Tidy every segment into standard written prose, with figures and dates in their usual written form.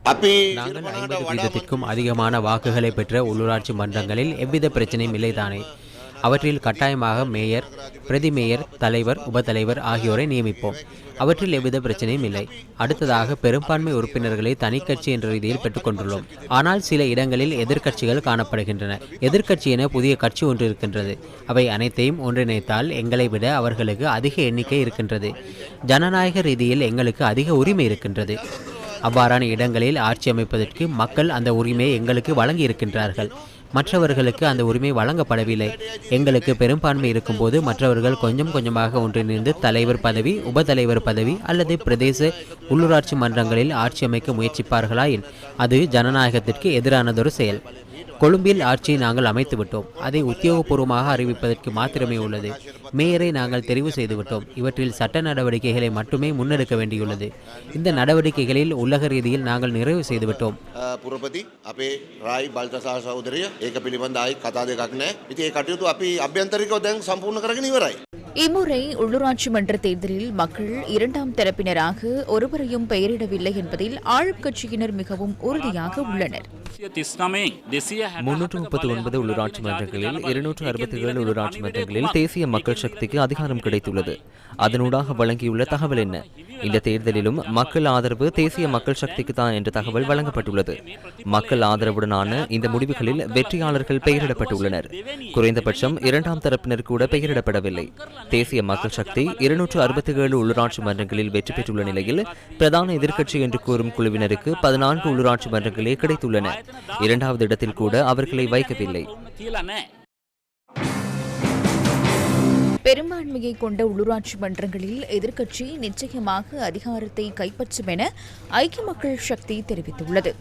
நாங்கள் 50 வீதத்திற்கும் அதிகமான வாக்குகளை பெற்ற உள்ளூராட்சி மன்றங்களில் எவ்வித பிரச்சனையும் இல்லைதானே? அவற்றில் கட்டாயமாக மேயர், பிரதி மேயர், தலைவர், உபத்தலைவர் ஆகியோரை நியமிப்போம். அவற்றில் எவ்வித பிரச்சனையும் இல்லை. அடுத்ததாக, பெரும்பான்மை உறுப்பினர்களை தனிக்கட்சி என்ற ரீதியில் பெற்றுக்கொண்டுள்ளோம். ஆனால் சில இடங்களில் எதிர்க்கட்சிகள் காணப்படுகின்றன. எதிர்க்கட்சி என புதிய கட்சி ஒன்று இருக்கின்றது. அவை அனைத்தையும் ஒன்றிணைத்தால் எங்களை விட அவர்களுக்கு அதிக எண்ணிக்கை இருக்கின்றது. ஜனநாயக ரீதியில் எங்களுக்கு அதிக உரிமை இருக்கின்றது. அவ்வாறான இடங்களில் ஆட்சி அமைப்பதற்கு மக்கள் அந்த உரிமையை எங்களுக்கு வழங்கி இருக்கின்றார்கள். மற்றவர்களுக்கு அந்த உரிமை வழங்கப்படவில்லை. எங்களுக்கு பெரும்பான்மை இருக்கும்போது மற்றவர்கள் கொஞ்சம் கொஞ்சமாக ஒன்றிணைந்து தலைவர் பதவி, உபதலைவர் பதவி அல்லது பிரதேச உள்ளூராட்சி மன்றங்களில் ஆட்சி அமைக்க முயற்சிப்பார்களாயின் அது ஜனநாயகத்திற்கு எதிரானதொரு செயல். கொழும்பில் ஆட்சியை நாங்கள் அமைத்து விட்டோம். அதை உத்தியோகபூர்வமாக அறிவிப்பதற்கு மாத்திரமே உள்ளது. மேயரை நாங்கள் தெரிவு செய்துவிட்டோம். இவற்றில் சட்ட நடவடிக்கைகளை மட்டுமே முன்னெடுக்க வேண்டியுள்ளது. இந்த நடவடிக்கைகளில் உலக ரீதியில் நாங்கள் நிறைவு செய்துவிட்டோம். පුරපති අපේ රායි බල්තසා සහෝදරය ඒක පිළිබඳ ආයි කතා දෙකක් නැහැ. ඉතින් ඒ කටයුතු අපි අභ්‍යන්තරිකව දැන් සම්පූර්ණ කරගෙන ඉවරයි. இம்முறை உள்ளூராட்சி மன்ற தேர்தலில் மக்கள் இரண்டாம் தரப்பினராக ஒருவரையும் பெயரிடவில்லை என்பதில் ஆளும் கட்சியினர் மிகவும் உறுதியாக உள்ளனர். 339 உள்ளூராட்சி மன்றங்களில் 267 உள்ளூராட்சி மன்றங்களில் தேசிய மக்கள் சக்திக்கு அதிகாரம் கிடைத்துள்ளது. அதனூடாக வழங்கியுள்ள தகவல் என்ன? இந்த தேர்தலிலும் மக்கள் ஆதரவு தேசிய மக்கள் சக்திக்கு தான் என்ற தகவல் வழங்கப்பட்டுள்ளது. மக்கள் ஆதரவுடனான இந்த முடிவுகளில் வெற்றியாளர்கள் பெயரிடப்பட்டுள்ளனர். குறைந்தபட்சம் இரண்டாம் தரப்பினர் கூட பெயரிடப்படவில்லை. தேசிய மக்கள் சக்தி 267 உள்ளூராட்சி மன்றங்களில் வெற்றி பெற்றுள்ள நிலையில் பிரதான எதிர்க்கட்சி என்று கூறும் குழுவினருக்கு 14 உள்ளூராட்சி மன்றங்களே கிடைத்துள்ளன. இரண்டாவது இடத்தில் கூட அவர்களை வைக்கவில்லை. பெரும்பான்மையை கொண்ட உள்ளூராட்சி மன்றங்களில் எதிர்க்கட்சி நிச்சயமாக அதிகாரத்தை கைப்பற்றும் என ஐக்கிய மக்கள் சக்தி தெரிவித்துள்ளது.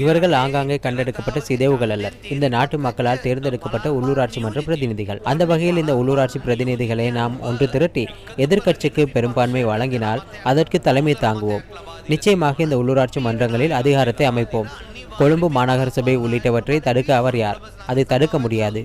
இவர்கள் ஆங்காங்கே கண்டெடுக்கப்பட்ட சிதைவுகள் அல்ல. இந்த நாட்டு மக்களால் தேர்ந்தெடுக்கப்பட்ட உள்ளூராட்சி மன்ற பிரதிநிதிகள். அந்த வகையில் இந்த உள்ளூராட்சி பிரதிநிதிகளை நாம் ஒன்று திரட்டி எதிர்க்கட்சிக்கு பெரும்பான்மை வழங்கினால் அதற்கு தலைமை தாங்குவோம். நிச்சயமாக இந்த உள்ளூராட்சி மன்றங்களில் அதிகாரத்தை அமைப்போம். கொழும்பு மாநகர சபை உள்ளிட்டவற்றை தடுக்க அவர் யார்? அதை தடுக்க முடியாது.